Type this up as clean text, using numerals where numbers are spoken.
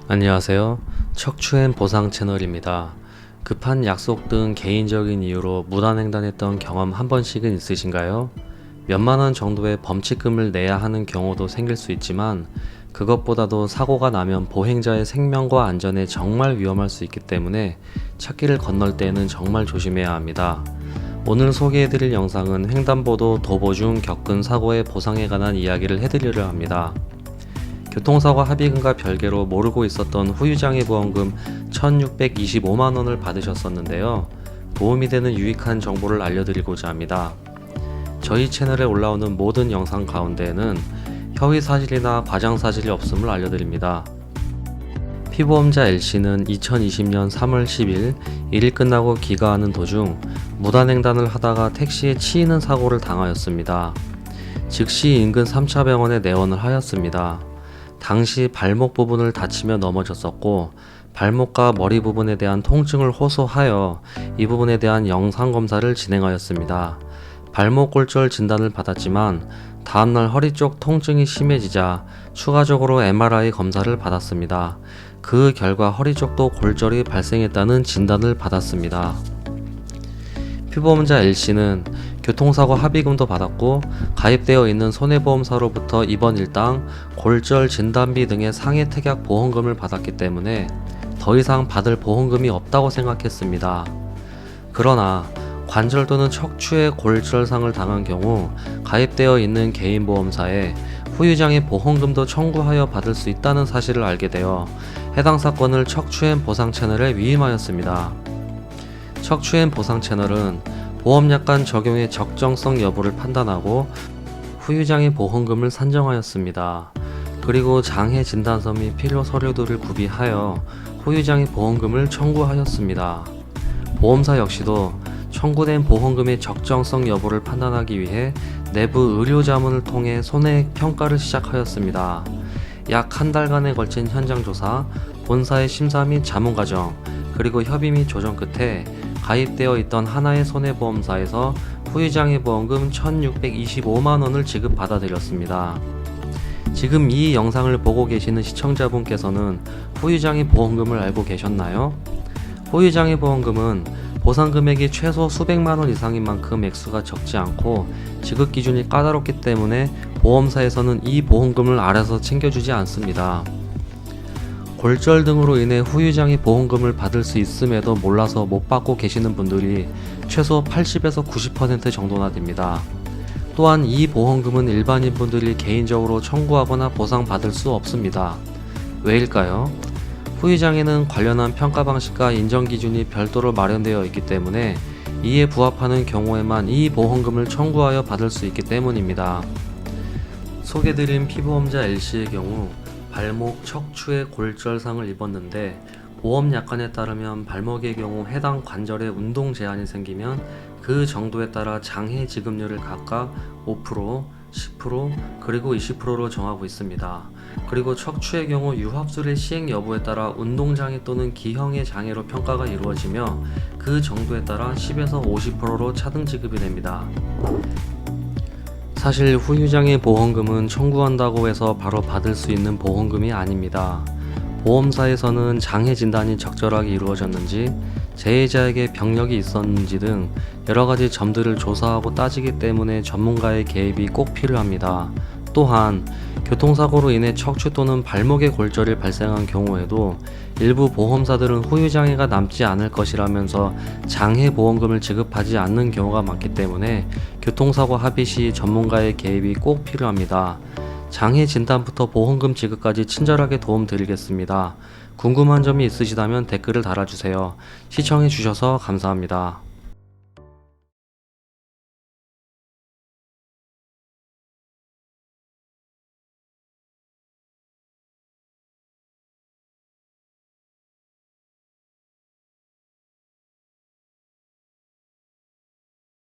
안녕하세요. 척추엔 보상 채널입니다. 급한 약속 등 개인적인 이유로 무단횡단했던 경험 한 번씩은 있으신가요? 몇만원 정도의 범칙금을 내야 하는 경우도 생길 수 있지만 그것보다도 사고가 나면 보행자의 생명과 안전에 정말 위험할 수 있기 때문에 찾길을 건널 때에는 정말 조심해야 합니다. 오늘 소개해드릴 영상은 횡단보도 도보 중 겪은 사고의 보상에 관한 이야기를 해드리려 합니다. 교통사고 합의금과 별개로 모르고 있었던 후유장애 보험금 1,625만원을 받으셨었는데요. 도움이 되는 유익한 정보를 알려드리고자 합니다. 저희 채널에 올라오는 모든 영상 가운데에는 허위사실이나 과장사실이 없음을 알려드립니다. 피보험자 L씨는 2020년 3월 10일 일이 끝나고 귀가하는 도중 무단횡단을 하다가 택시에 치이는 사고를 당하였습니다. 즉시 인근 3차 병원에 내원을 하였습니다. 당시 발목 부분을 다치며 넘어졌었고 발목과 머리 부분에 대한 통증을 호소하여 이 부분에 대한 영상검사를 진행하였습니다. 발목 골절 진단을 받았지만 다음날 허리 쪽 통증이 심해지자 추가적으로 MRI 검사를 받았습니다. 그 결과 허리 쪽도 골절이 발생했다는 진단을 받았습니다. 피보험자 L씨는 교통사고 합의금도 받았고 가입되어 있는 손해보험사로부터 이번 일당 골절 진단비 등의 상해 특약 보험금을 받았기 때문에 더 이상 받을 보험금이 없다고 생각했습니다. 그러나 관절 또는 척추에 골절상을 당한 경우 가입되어 있는 개인보험사에 후유장애 보험금도 청구하여 받을 수 있다는 사실을 알게 되어 해당 사건을 척추엔 보상 채널에 위임하였습니다. 척추엔 보상 채널은 보험약관 적용의 적정성 여부를 판단하고 후유장애 보험금을 산정하였습니다. 그리고 장애 진단서 및 필요 서류들을 구비하여 후유장애 보험금을 청구하였습니다. 보험사 역시도 청구된 보험금의 적정성 여부를 판단하기 위해 내부 의료자문을 통해 손해액 평가를 시작하였습니다. 약 한 달간에 걸친 현장 조사, 본사의 심사 및 자문 과정, 그리고 협의 및 조정 끝에 가입되어 있던 하나의 손해보험사에서 후유장애 보험금 1,625만원을 지급받아드렸습니다. 지금 이 영상을 보고 계시는 시청자분께서는 후유장애 보험금을 알고 계셨나요? 후유장애 보험금은 보상금액이 최소 수백만원 이상인 만큼 액수가 적지 않고 지급 기준이 까다롭기 때문에 보험사에서는 이 보험금을 알아서 챙겨주지 않습니다. 골절 등으로 인해 후유장애 보험금을 받을 수 있음에도 몰라서 못 받고 계시는 분들이 최소 80에서 90% 정도나 됩니다. 또한 이 보험금은 일반인 분들이 개인적으로 청구하거나 보상받을 수 없습니다. 왜일까요? 후유장애는 관련한 평가 방식과 인정 기준이 별도로 마련되어 있기 때문에 이에 부합하는 경우에만 이 보험금을 청구하여 받을 수 있기 때문입니다. 소개드린 피보험자 L씨의 경우 발목, 척추에 골절상을 입었는데 보험약관에 따르면 발목의 경우 해당 관절에 운동 제한이 생기면 그 정도에 따라 장해 지급률을 각각 5%, 10%, 그리고 20%로 정하고 있습니다. 그리고 척추의 경우 유합술의 시행 여부에 따라 운동장애 또는 기형의 장애로 평가가 이루어지며 그 정도에 따라 10에서 50%로 차등 지급이 됩니다. 사실 후유장애 보험금은 청구한다고 해서 바로 받을 수 있는 보험금이 아닙니다. 보험사에서는 장애 진단이 적절하게 이루어졌는지 재해자에게 병력이 있었는지 등 여러가지 점들을 조사하고 따지기 때문에 전문가의 개입이 꼭 필요합니다. 또한 교통사고로 인해 척추 또는 발목의 골절이 발생한 경우에도 일부 보험사들은 후유장애가 남지 않을 것이라면서 장해보험금을 지급하지 않는 경우가 많기 때문에 교통사고 합의 시 전문가의 개입이 꼭 필요합니다. 장해 진단부터 보험금 지급까지 친절하게 도움드리겠습니다. 궁금한 점이 있으시다면 댓글을 달아주세요. 시청해주셔서 감사합니다.